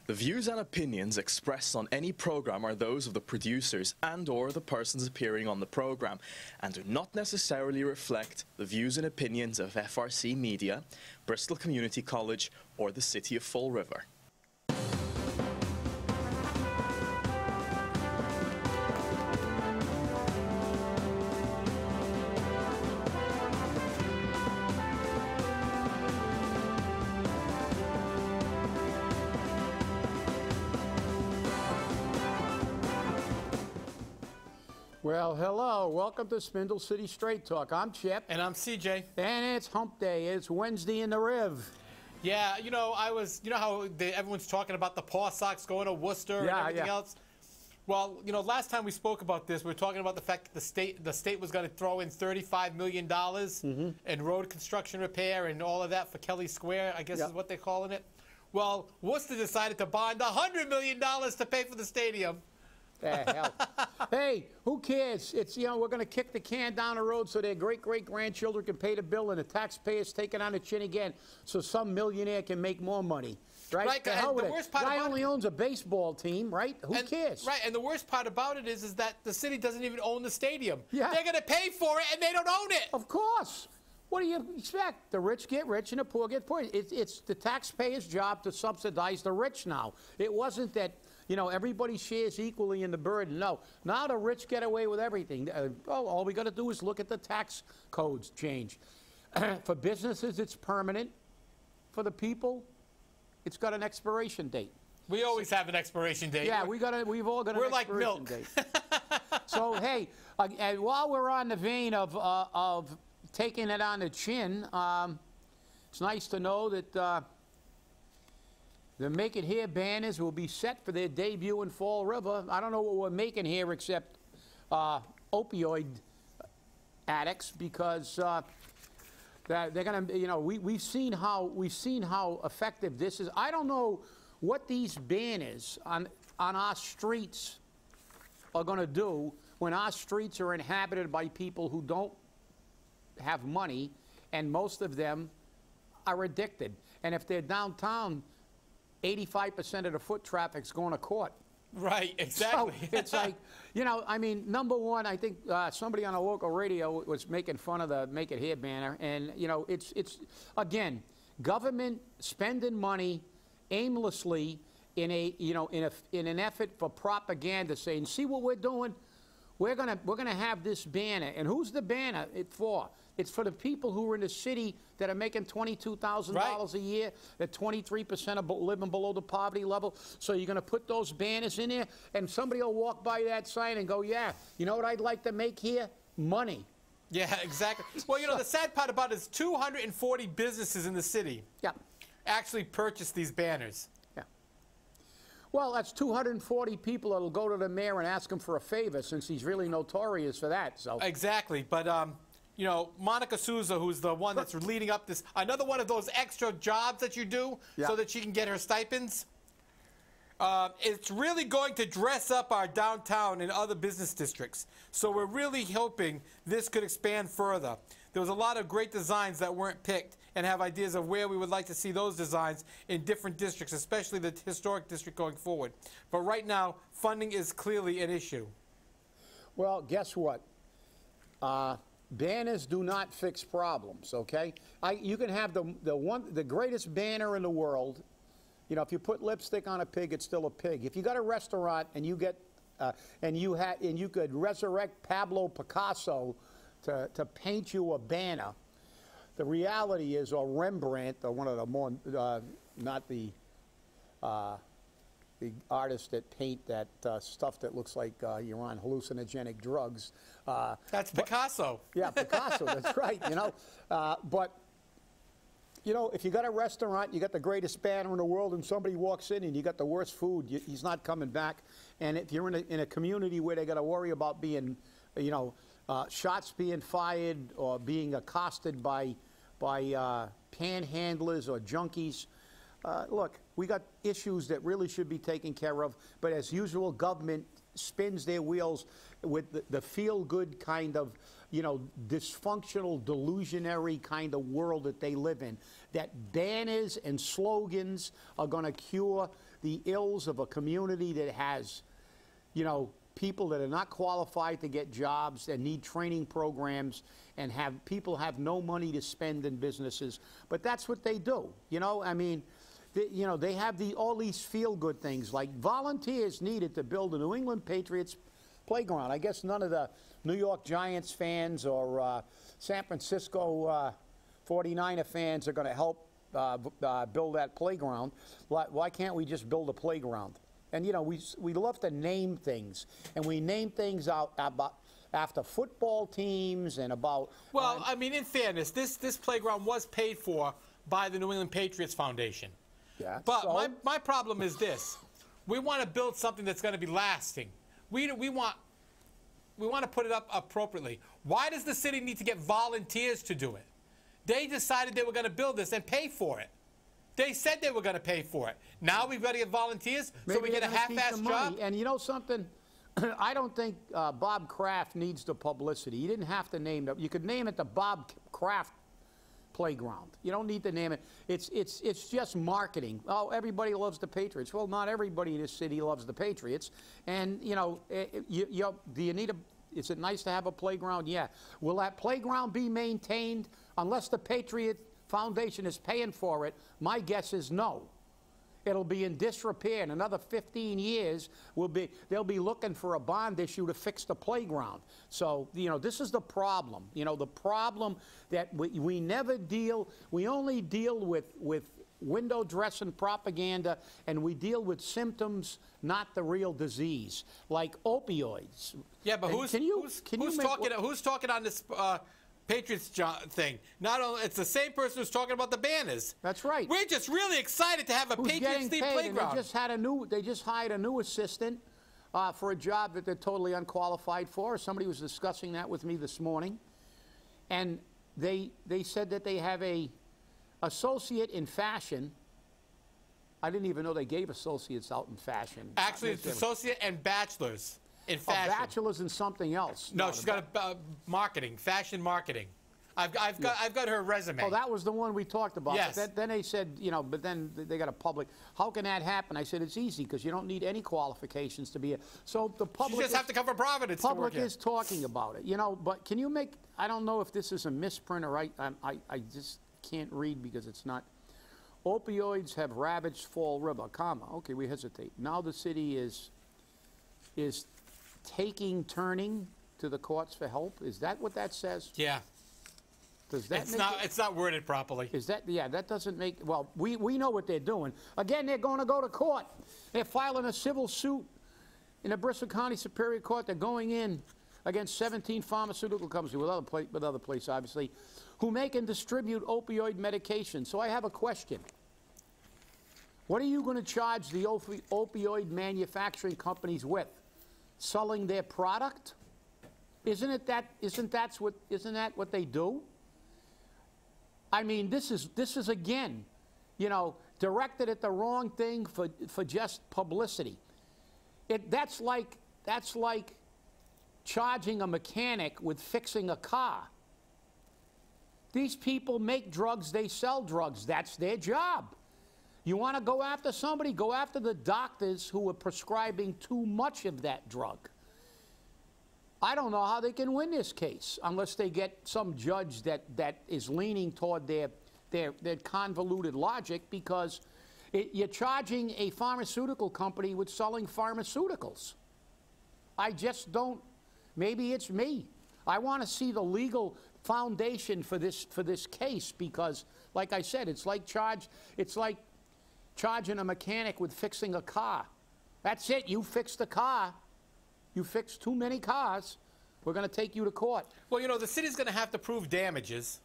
The views and opinions expressed on any program are those of the producers and/or the persons appearing on the program and do not necessarily reflect the views and opinions of FRC Media, Bristol Community College, or the City of Fall River. Well, hello. Welcome to Spindle City Straight Talk. I'm Chip. And I'm CJ. And it's hump day. It's Wednesday in the Riv. Yeah, you know, how everyone's talking about the Paw Sox going to Worcester and everything else? Well, you know, last time we spoke about this, we were talking about the fact that the state was going to throw in $35 million in road construction repair and all of that for Kelly Square, I guess is what they're calling it. Well, Worcester decided to bond $100 million to pay for the stadium. Hell. Hey, who cares? It's, you know, we're going to kick the can down the road so their great-great-grandchildren can pay the bill and the taxpayers take it on the chin again so some millionaire can make more money. Right? The worst part guy only owns a baseball team, right? Who cares? Right, and the worst part about it is that the city doesn't even own the stadium. Yeah. They're going to pay for it, and they don't own it. Of course. What do you expect? The rich get rich and the poor get poor. It's the taxpayer's job to subsidize the rich now. It wasn't that, you know, everybody shares equally in the burden. No. Now the rich get away with everything. All we got to do is look at the tax codes change. For businesses, it's permanent. For the people, it's got an expiration date. We always have an expiration date. Yeah, we've all got an expiration date. So, hey, and while we're on the vein of taking it on the chin, it's nice to know that the Make It Here banners will be set for their debut in Fall River. I don't know what we're making here except opioid addicts, because they're going to, you know, we've seen how effective this is. I don't know what these banners on our streets are going to do when our streets are inhabited by people who don't have money, and most of them are addicted. And if they're downtown, 85% of the foot traffic's going to court. Right, exactly. So it's like, you know, I mean, number one, I think somebody on a local radio was making fun of the Make It Here banner, and you know, it's again, government spending money aimlessly in an effort for propaganda, saying, see what we're doing. We're gonna have this banner, and who's the banner for? It's for the people who are in the city that are making $22,000 a year, that 23% are living below the poverty level. So you're gonna put those banners in there, and somebody will walk by that sign and go, yeah, you know what I'd like to make here? Money. Yeah, exactly. Well, you know, the sad part about it is 240 businesses in the city actually purchased these banners. Well, that's 240 people that'll go to the mayor and ask him for a favor, since he's really notorious for that. So exactly, but you know, Monica Souza, who's the one that's leading up this, another one of those extra jobs that you do so that she can get her stipends. It's really going to dress up our downtown and other business districts. So we're really hoping this could expand further. There was a lot of great designs that weren't picked, and have ideas of where we would like to see those designs in different districts, especially the historic district going forward. But right now, funding is clearly an issue. Well, guess what? Banners do not fix problems, okay? You can have the greatest banner in the world. You know, if you put lipstick on a pig, it's still a pig. If you got a restaurant and you get and you could resurrect Pablo Picasso to paint you a banner, the reality is, or Rembrandt, or one of the more, not the artists that paint that stuff that looks like you're on hallucinogenic drugs. That's Picasso. Yeah, Picasso, that's right, you know. But, you know, if you got a restaurant, you got the greatest banner in the world, and somebody walks in and you got the worst food, he's not coming back. And if you're in a community where they got to worry about being, you know, shots being fired or being accosted by panhandlers or junkies. Look, we got issues that really should be taken care of, but as usual, government spins their wheels with the feel-good kind of, you know, dysfunctional, delusionary kind of world that they live in. That banners and slogans are going to cure the ills of a community that has, you know, people that are not qualified to get jobs and need training programs, and people have no money to spend in businesses. But that's what they do. You know, I mean, they have all these feel-good things, like volunteers needed to build a New England Patriots playground. I guess none of the New York Giants fans or San Francisco 49er fans are going to help build that playground. Why can't we just build a playground? And, you know, we love to name things, and we name things out about after football teams and about... Well, I mean, in fairness, this playground was paid for by the New England Patriots Foundation. Yeah. But so, my problem is this. We want to build something that's going to be lasting. We want to put it up appropriately. Why does the city need to get volunteers to do it? They decided they were going to build this and pay for it. They said they were going to pay for it. Now we've got to get volunteers so we get a half-assed job? And you know something? I don't think Bob Kraft needs the publicity. You didn't have to name it. You could name it the Bob Kraft Playground. You don't need to name it. It's just marketing. Oh, everybody loves the Patriots. Well, not everybody in this city loves the Patriots. And, you know, do you need a... Is it nice to have a playground? Yeah. Will that playground be maintained unless the Patriot Foundation is paying for it? My guess is no. It'll be in disrepair. In another 15 years, they'll be looking for a bond issue to fix the playground. So, you know, this is the problem. You know, the problem that we never deal, we only deal with window dressing propaganda, and we deal with symptoms, not the real disease, like opioids. Yeah, but who's talking on this Patriots thing? Not only it's the same person who's talking about the banners. That's right. We're just really excited to have a Patriots-themed playground. They just hired a new assistant for a job that they're totally unqualified for. Somebody was discussing that with me this morning, and they said that they have a associate in fashion. I didn't even know they gave associates out in fashion. Actually, it's associate and bachelors in fashion. Bachelors in something else. No, she's got a marketing, fashion marketing. I've got her resume. Oh, that was the one we talked about. Yes. But then they said, you know, but then they got a public. How can that happen? I said it's easy because you don't need any qualifications to be a. So the public. You just have to come from Providence. Public is talking about it, you know. But can you make? I don't know if this is a misprint or I just can't read because it's not. Opioids have ravaged Fall River, comma. Okay, we hesitate. Now the city is turning to the courts for help. Is that what that says? Yeah. Does that it's not worded properly. Is that, yeah, that doesn't make, well, we know what they're doing. Again, they're going to go to court. They're filing a civil suit in the Bristol County Superior Court. They're going in against 17 pharmaceutical companies, with other places, obviously, who make and distribute opioid medication. So I have a question. What are you going to charge the opioid manufacturing companies with? Selling their product? Isn't that what they do? I mean, this is again, you know, directed at the wrong thing for just publicity. That's like charging a mechanic with fixing a car. These people make drugs, they sell drugs. That's their job. You want to go after somebody? Go after the doctors who are prescribing too much of that drug. I don't know how they can win this case unless they get some judge that is leaning toward their convoluted logic, because you're charging a pharmaceutical company with selling pharmaceuticals. I just don't. Maybe it's me. I want to see the legal foundation for this case, because, like I said, it's like charging a mechanic with fixing a car. That's it. You fix the car. You fix too many cars, we're going to take you to court. Well, you know, the city's going to have to prove damages.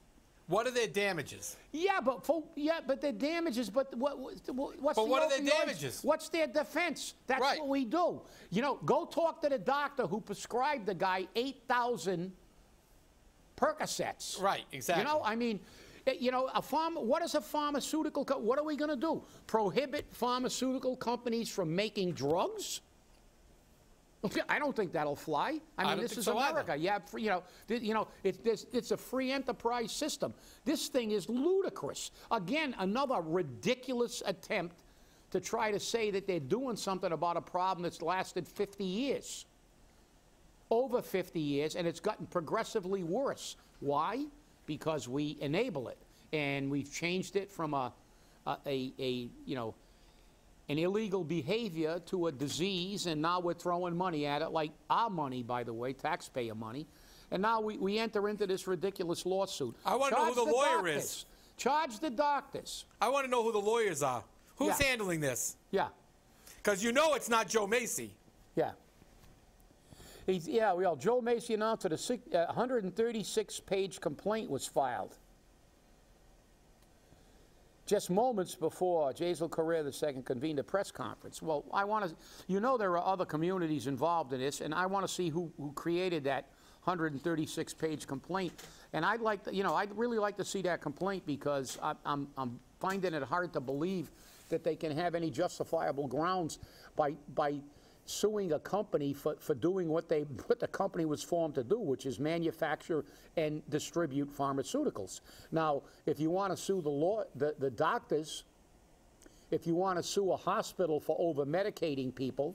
What are their damages? Yeah, but their damages. But what are their damages? What's their defense? That's right. What we do. You know, go talk to the doctor who prescribed the guy 8,000 Percocets. Right. Exactly. You know, I mean. You know, what is a pharmaceutical what are we going to do? Prohibit pharmaceutical companies from making drugs? I don't think that'll fly. I mean, this is America. Yeah, it's a free enterprise system. This thing is ludicrous. Again, another ridiculous attempt to try to say that they're doing something about a problem that's lasted 50 years. Over 50 years, and it's gotten progressively worse. Why? Because we enable it, and we've changed it from an illegal behavior to a disease, and now we're throwing money at it, like our money, by the way, taxpayer money. And now we enter into this ridiculous lawsuit. I want to know who the lawyer is. Charge the doctors. I want to know who the lawyers are. Who's handling this? Yeah. Because you know it's not Joe Macy. Yeah. Well, Joe Macy announced that a 136-page complaint was filed just moments before Jazel Correa II convened a press conference. Well, I want to, there are other communities involved in this, and I want to see who created that 136-page complaint. And I'd like to, I'd really like to see that complaint, because I'm finding it hard to believe that they can have any justifiable grounds by suing a company for doing what the company was formed to do, which is manufacture and distribute pharmaceuticals. Now, if you want to sue the doctors, if you want to sue a hospital for over-medicating people,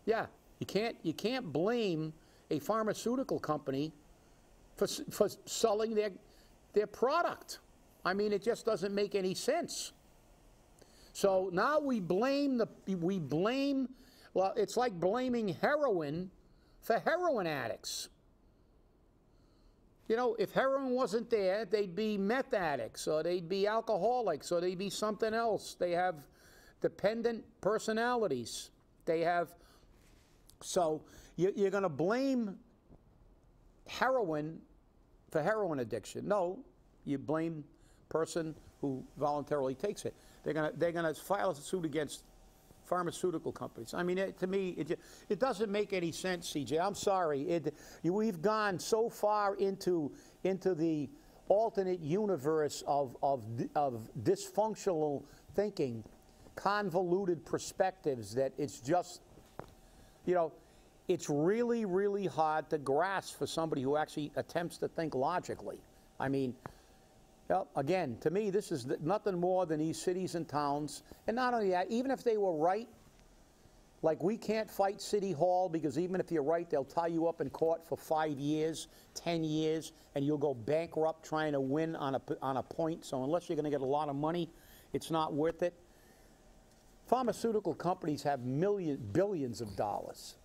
yeah, you can't blame a pharmaceutical company for selling their product. I mean, it just doesn't make any sense. So now we blame well, it's like blaming heroin for heroin addicts. If heroin wasn't there, they'd be meth addicts, or they'd be alcoholics, or they'd be something else. They have dependent personalities. So you're going to blame heroin for heroin addiction. No, you blame person who voluntarily takes it. They're going to file a suit against pharmaceutical companies. I mean, to me, it doesn't make any sense, CJ. I'm sorry. We've gone so far into the alternate universe of dysfunctional thinking, convoluted perspectives, that it's just, it's really, really hard to grasp for somebody who actually attempts to think logically. I mean, again, to me, this is nothing more than these cities and towns. And not only that, even if they were right, like we can't fight City Hall, because even if you're right, they'll tie you up in court for 5 years, 10 years, and you'll go bankrupt trying to win on a point. So unless you're going to get a lot of money, it's not worth it. Pharmaceutical companies have billions of dollars.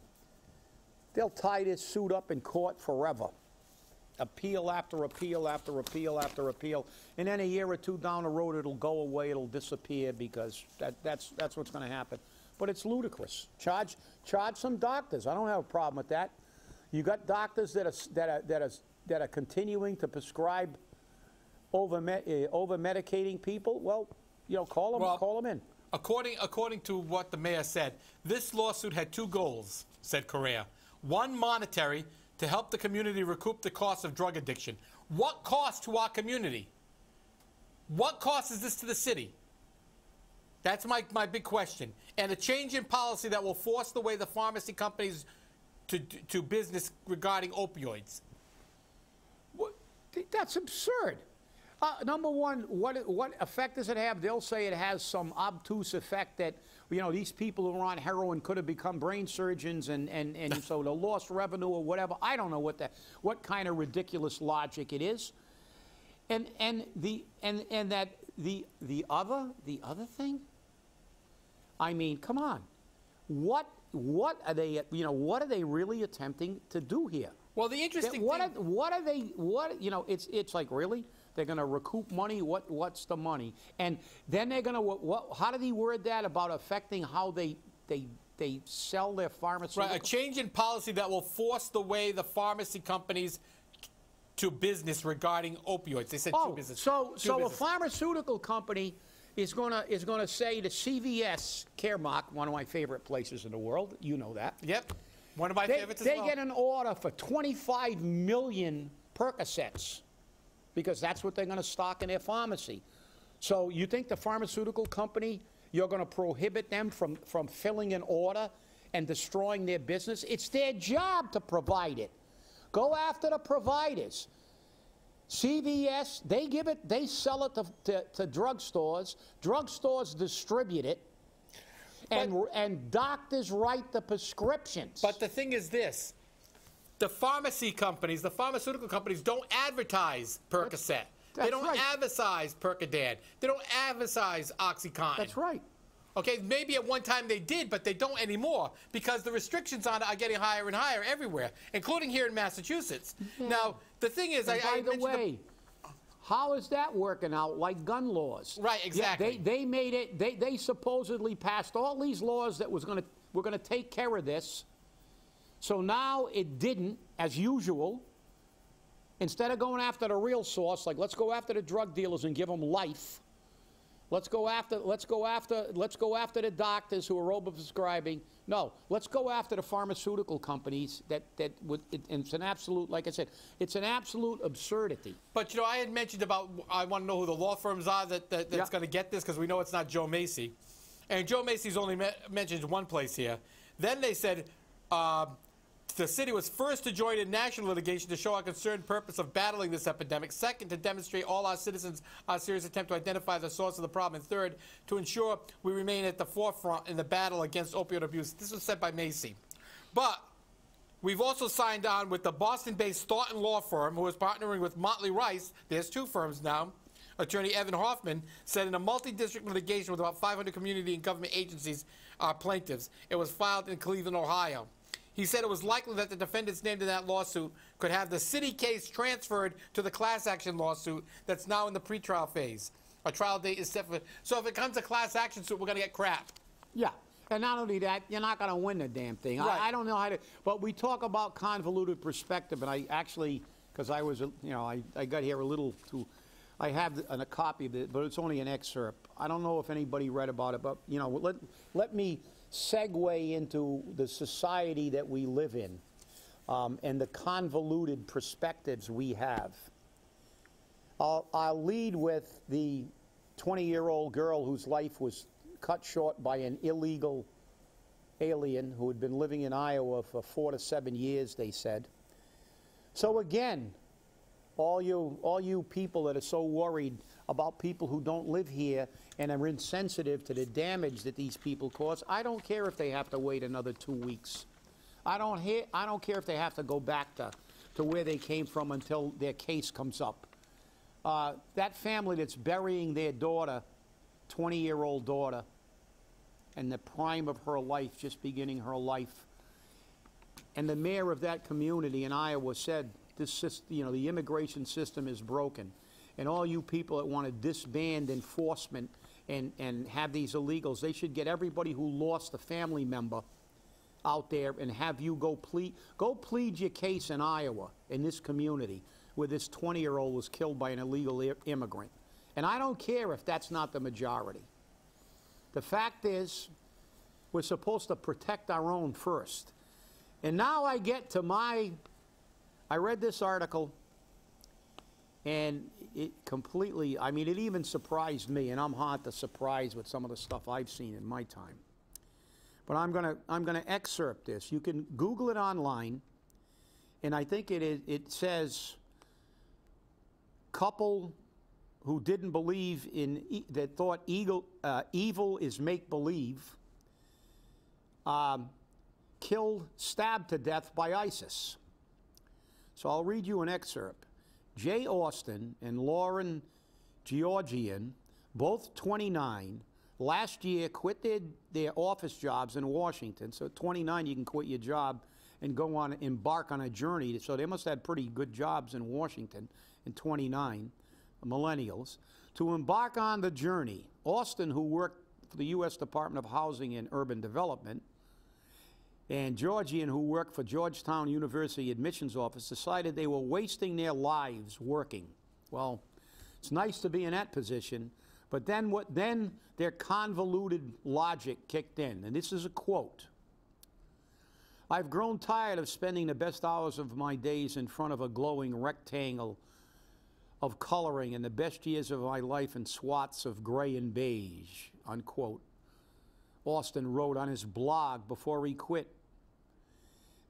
They'll tie this suit up in court forever. Appeal after appeal after appeal after appeal, and then a year or two down the road, it'll go away, it'll disappear, because that's what's going to happen. But it's ludicrous. Charge some doctors. I don't have a problem with that. You got doctors that are continuing to prescribe over medicating people. Well, call them in. According to what the mayor said, this lawsuit had two goals, said Correa. One, monetary, to help the community recoup the cost of drug addiction. What cost to our community? What cost is this to the city? That's my big question. And a change in policy that will force the way the pharmacy companies to business regarding opioids. That's absurd. Number one, what effect does it have? They'll say it has some obtuse effect that, these people who are on heroin could have become brain surgeons, and so the lost revenue or whatever. I don't know what kind of ridiculous logic it is. And the other thing, I mean, come on. What are they, what are they really attempting to do here? Well, the interesting thing, it's like, really? They're going to recoup money. What's the money? And then they're going to. How did he word that about affecting how they sell their pharmaceuticals? Right, a change in policy that will force the way the pharmacy companies to business regarding opioids. They said to business. So a pharmaceutical company is going to say to CVS, Caremark, one of my favorite places in the world. You know that. Yep, one of my favorites as well. They get an order for 25 million Percocets, because that's what they're going to stock in their pharmacy. So you think the pharmaceutical company, you're going to prohibit them from filling an order and destroying their business? It's their job to provide it. Go after the providers. CVS, they sell it to drugstores. Drugstores distribute it. and doctors write the prescriptions. But the thing is this. The pharmacy companies, the pharmaceutical companies don't advertise Percocet. They don't advertise Percodan. They don't advertise OxyContin. That's right. Okay, maybe at one time they did, but they don't anymore because the restrictions on it are getting higher and higher everywhere, including here in Massachusetts. Yeah. Now, the thing is, by the way, how is that working out like gun laws? Right, exactly. Yeah, they made it, they supposedly passed all these laws that were going to take care of this. So now it didn't, as usual. Instead of going after the real source, like let's go after the drug dealers and give them life. Let's go after the doctors who are overprescribing. No, let's go after the pharmaceutical companies and it's an absolute, like I said, it's an absolute absurdity. But you know, I had mentioned about I want to know who the law firms are that's going to get this because we know it's not Joe Macy, and Joe Macy's only mentioned one place here. Then they said. The city was first to join in national litigation to show our concerned purpose of battling this epidemic. Second, to demonstrate all our citizens our serious attempt to identify the source of the problem. And third, to ensure we remain at the forefront in the battle against opioid abuse. This was said by Macy. But we've also signed on with the Boston-based Thornton law firm who is partnering with Motley Rice. There's two firms now. Attorney Evan Hoffman said in a multi-district litigation with about 500 community and government agencies are plaintiffs. It was filed in Cleveland, Ohio. He said it was likely that the defendants named in that lawsuit could have the city case transferred to the class action lawsuit that's now in the pretrial phase. A trial date is set for. So if it comes to class action suit, we're going to get crap. Yeah. And not only that, you're not going to win the damn thing. Right. I don't know how to. But we talk about convoluted perspective, and I actually, because I was, I got here a little too. I have a copy of it, but it's only an excerpt. I don't know if anybody read about it, but let me segue into the society that we live in and the convoluted perspectives we have. I'll lead with the 20-year-old girl whose life was cut short by an illegal alien who had been living in Iowa for 4 to 7 years, they said. So again, all you people that are so worried about people who don't live here and are insensitive to the damage that these people cause, I don't care if they have to wait another 2 weeks. I don't care if they have to go back to where they came from until their case comes up. That family that's burying their daughter, 20-year-old daughter, in the prime of her life, just beginning her life, and the mayor of that community in Iowa said, the immigration system is broken. And all you people that want to disband enforcement and have these illegals, they should get everybody who lost a family member out there and have you go plead your case in Iowa, in this community, where this 20-year-old was killed by an illegal immigrant. And I don't care if that's not the majority. The fact is, we're supposed to protect our own first. And now I get to I read this article, and it completely, it even surprised me, and I'm hard to surprise with some of the stuff I've seen in my time. But I'm gonna excerpt this. You can Google it online, and I think it says, couple who didn't believe that thought evil is make-believe, stabbed to death by ISIS. So I'll read you an excerpt. Jay Austin and Lauren Georgian, both 29, last year quit their office jobs in Washington. So at 29, you can quit your job and embark on a journey. So they must have had pretty good jobs in Washington in 29, millennials, to embark on the journey. Austin, who worked for the U.S. Department of Housing and Urban Development, and Georgian, who worked for Georgetown University admissions office, decided they were wasting their lives working. Well, it's nice to be in that position, but then their convoluted logic kicked in, and this is a quote. I've grown tired of spending the best hours of my days in front of a glowing rectangle of coloring and the best years of my life in swaths of gray and beige, unquote. Austin wrote on his blog before he quit.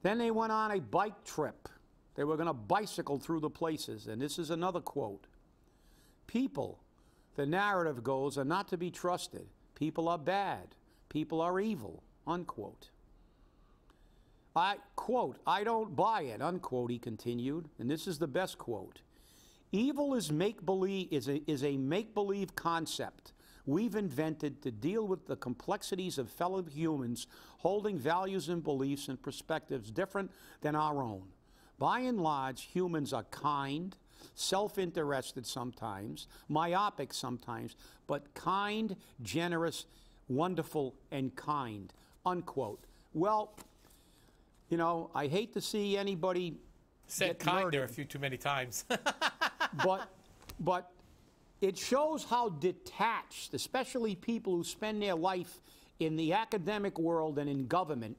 Then they went on a bike trip. They were going to bicycle through the places. And this is another quote. People, the narrative goes, are not to be trusted. People are bad. people are evil, unquote. Quote, I don't buy it, unquote, he continued, and this is the best quote. Evil is make-believe, is a make-believe concept we've invented to deal with the complexities of fellow humans holding values and beliefs and perspectives different than our own. By and large, humans are kind, self-interested sometimes, myopic sometimes, but kind, generous, wonderful, and kind, unquote. Well, you know, I hate to see anybody said kind there a few too many times. but it shows how detached, especially people who spend their life in the academic world and in government,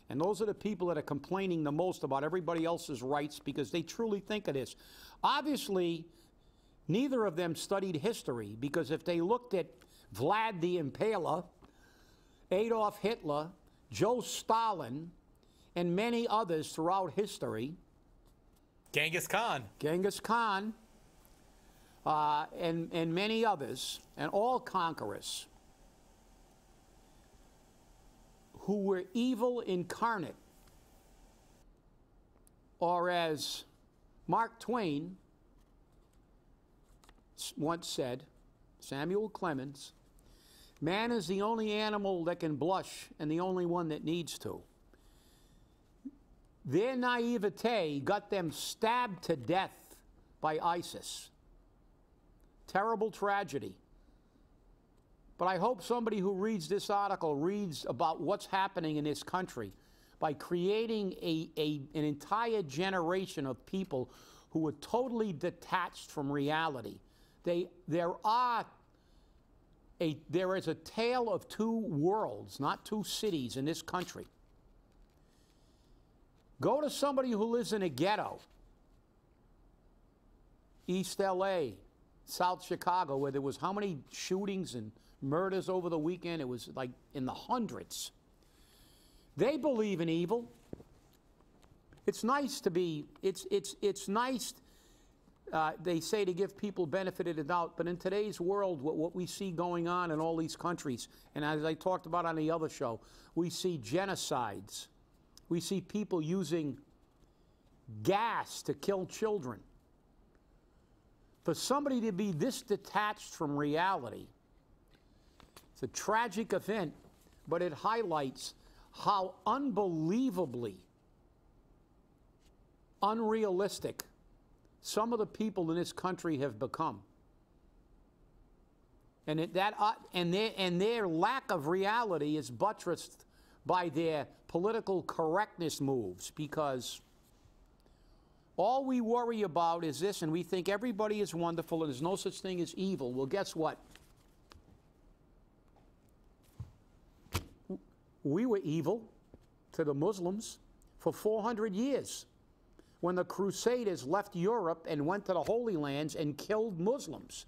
and those are the people that are complaining the most about everybody else's rights because they truly think of this. Obviously, neither of them studied history, because if they looked at Vlad the Impaler, Adolf Hitler, Joe Stalin, and many others throughout history, Genghis Khan, and many others, and all conquerors who were evil incarnate, or as Mark Twain once said, Samuel Clemens, man is the only animal that can blush and the only one that needs to. Their naivete got them stabbed to death by ISIS. Terrible tragedy. But I hope somebody who reads this article reads about what's happening in this country by creating an entire generation of people who are totally detached from reality. There is a tale of two worlds, not two cities in this country. Go to somebody who lives in a ghetto, East LA, South Chicago, where there was how many shootings and murders over the weekend? It was like in the hundreds. They believe in evil. It's nice to be, it's nice, they say, to give people benefit of the doubt, but in today's world, what we see going on in all these countries, and as I talked about on the other show, we see genocides. We see people using gas to kill children. For somebody to be this detached from reality, it's a tragic event, but it highlights how unbelievably unrealistic some of the people in this country have become. And their lack of reality is buttressed by their political correctness moves, because all we worry about is this, and we think everybody is wonderful and there's no such thing as evil. Well, guess what? We were evil to the Muslims for 400 years when the Crusaders left Europe and went to the Holy Lands and killed Muslims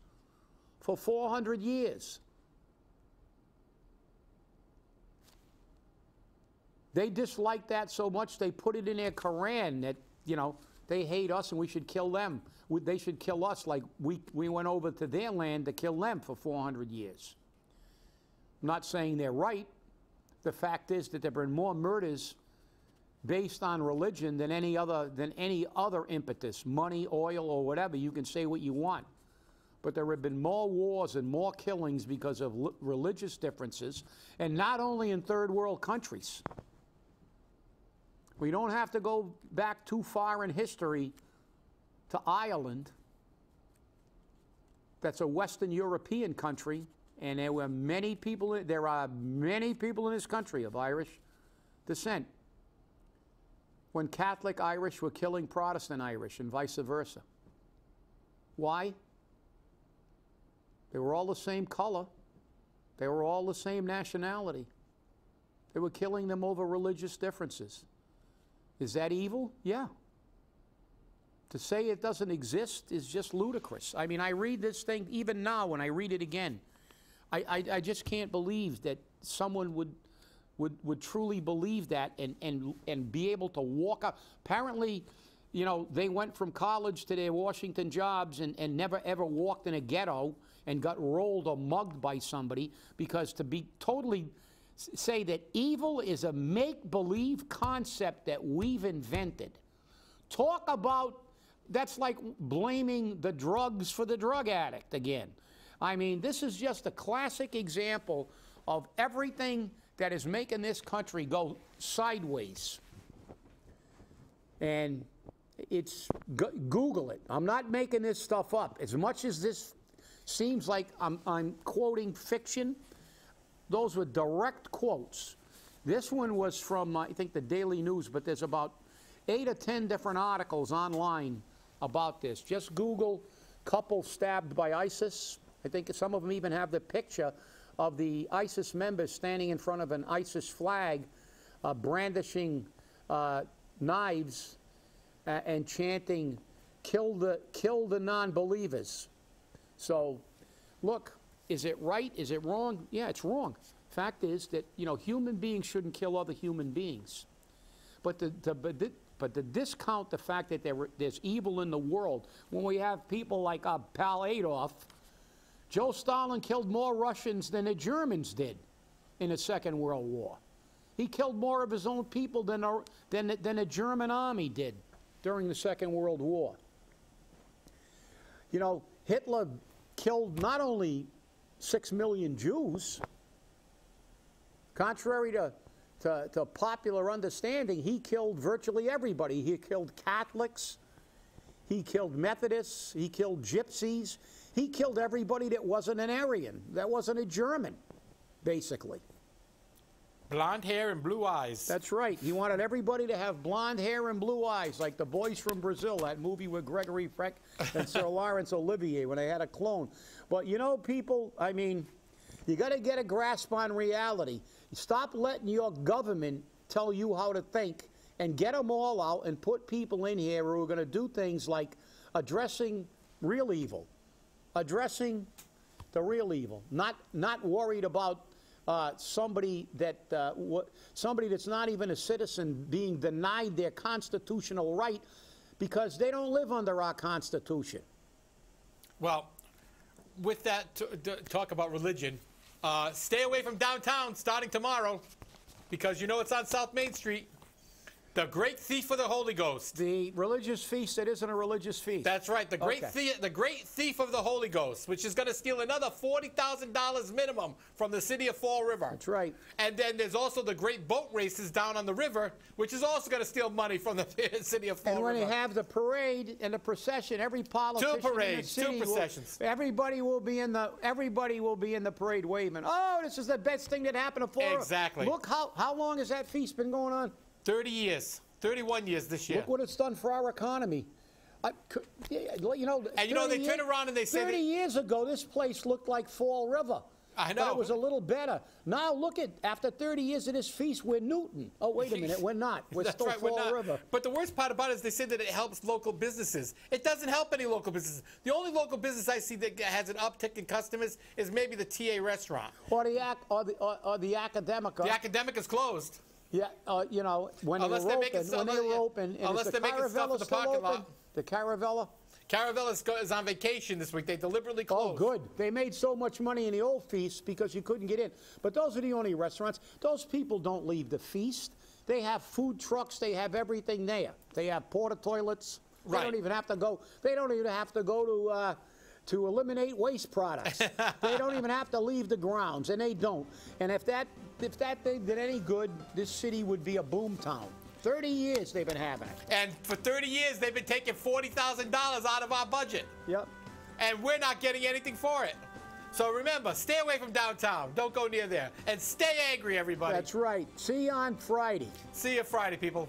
for 400 years. They disliked that so much they put it in their Quran that, you know, they hate us and we should kill them. They should kill us like we went over to their land to kill them for 400 years. I'm not saying they're right. The fact is that there have been more murders based on religion than any other impetus, money, oil, or whatever. You can say what you want. But there have been more wars and more killings because of religious differences, and not only in third world countries. We don't have to go back too far in history to Ireland. That's a Western European country, and there are many people in this country of Irish descent, when Catholic Irish were killing Protestant Irish and vice versa. Why? They were all the same color. They were all the same nationality. They were killing them over religious differences. Is that evil? Yeah. To say it doesn't exist is just ludicrous. I mean, I read this thing, even now when I read it again, I just can't believe that someone would truly believe that and be able to walk out. Apparently, you know, they went from college to their Washington jobs and never ever walked in a ghetto and got rolled or mugged by somebody, because to be totally say that evil is a make-believe concept that we've invented. Talk about, that's like blaming the drugs for the drug addict again. I mean, this is just a classic example of everything that is making this country go sideways. And it's, Google it. I'm not making this stuff up. As much as this seems like I'm quoting fiction, those were direct quotes. This one was from, I think, the Daily News, but there's about 8 or 10 different articles online about this. Just Google couple stabbed by ISIS. I think some of them even have the picture of the ISIS members standing in front of an ISIS flag, brandishing knives and chanting, kill the non-believers. So, look, is it right? Is it wrong? Yeah, it's wrong. Fact is that, you know, human beings shouldn't kill other human beings. But to discount the fact that there's evil in the world, when we have people like Pal Adolf, Joe Stalin killed more Russians than the Germans did in the Second World War. He killed more of his own people than the German army did during the Second World War. You know, Hitler killed not only 6 million Jews, contrary to popular understanding, he killed virtually everybody. He killed Catholics, he killed Methodists, he killed Gypsies, he killed everybody that wasn't an Aryan, that wasn't a German, basically. Blonde hair and blue eyes. That's right. He wanted everybody to have blonde hair and blue eyes, like The Boys from Brazil, that movie with Gregory Peck and Sir Laurence Olivier when they had a clone. But, you know, people, I mean, you got to get a grasp on reality. Stop letting your government tell you how to think, and get them all out and put people in here who are going to do things like addressing real evil, addressing the real evil, not worried about somebody that's not even a citizen being denied their constitutional right because they don't live under our Constitution. Well, with that talk about religion, stay away from downtown starting tomorrow, because you know it's on South Main Street. The great thief of the Holy Ghost. The religious feast that isn't a religious feast. That's right. The great thief of the Holy Ghost, which is going to steal another $40,000 minimum from the city of Fall River. That's right. And then there's also the great boat races down on the river, which is also going to steal money from the city of Fall River. And when they have the parade and the procession, every politician two parades, in the city two processions. Everybody will be in the parade waving. Oh, this is the best thing that happened to Fall River. Exactly. Look how long has that feast been going on? 30 years. 31 years this year. Look what it's done for our economy. You know, and you know, they turn around and they say 30 years ago, this place looked like Fall River. I know. But it was a little better. Now look at, after 30 years of this feast, we're Newton. Oh, wait a minute, we're not. We're still right, Fall River. But the worst part about it is they say that it helps local businesses. It doesn't help any local businesses. The only local business I see that has an uptick in customers is maybe the TA restaurant. Or the Academica. The Academic is closed. Yeah, you know, when they were open, and unless they're making stuff in the parking lot. The Caravella? Caravella is on vacation this week. They deliberately closed. Oh, good. They made so much money in the old feast because you couldn't get in. But those are the only restaurants. Those people don't leave the feast. They have food trucks. They have everything there. They have porta toilets. Right. They don't even have to go. They don't even have to go to eliminate waste products. They don't even have to leave the grounds, and they don't. And if that thing did any good, this city would be a boom town. 30 years they've been having it. And for 30 years, they've been taking $40,000 out of our budget. Yep. And we're not getting anything for it. So remember, stay away from downtown. Don't go near there. And stay angry, everybody. That's right. See you on Friday. See you Friday, people.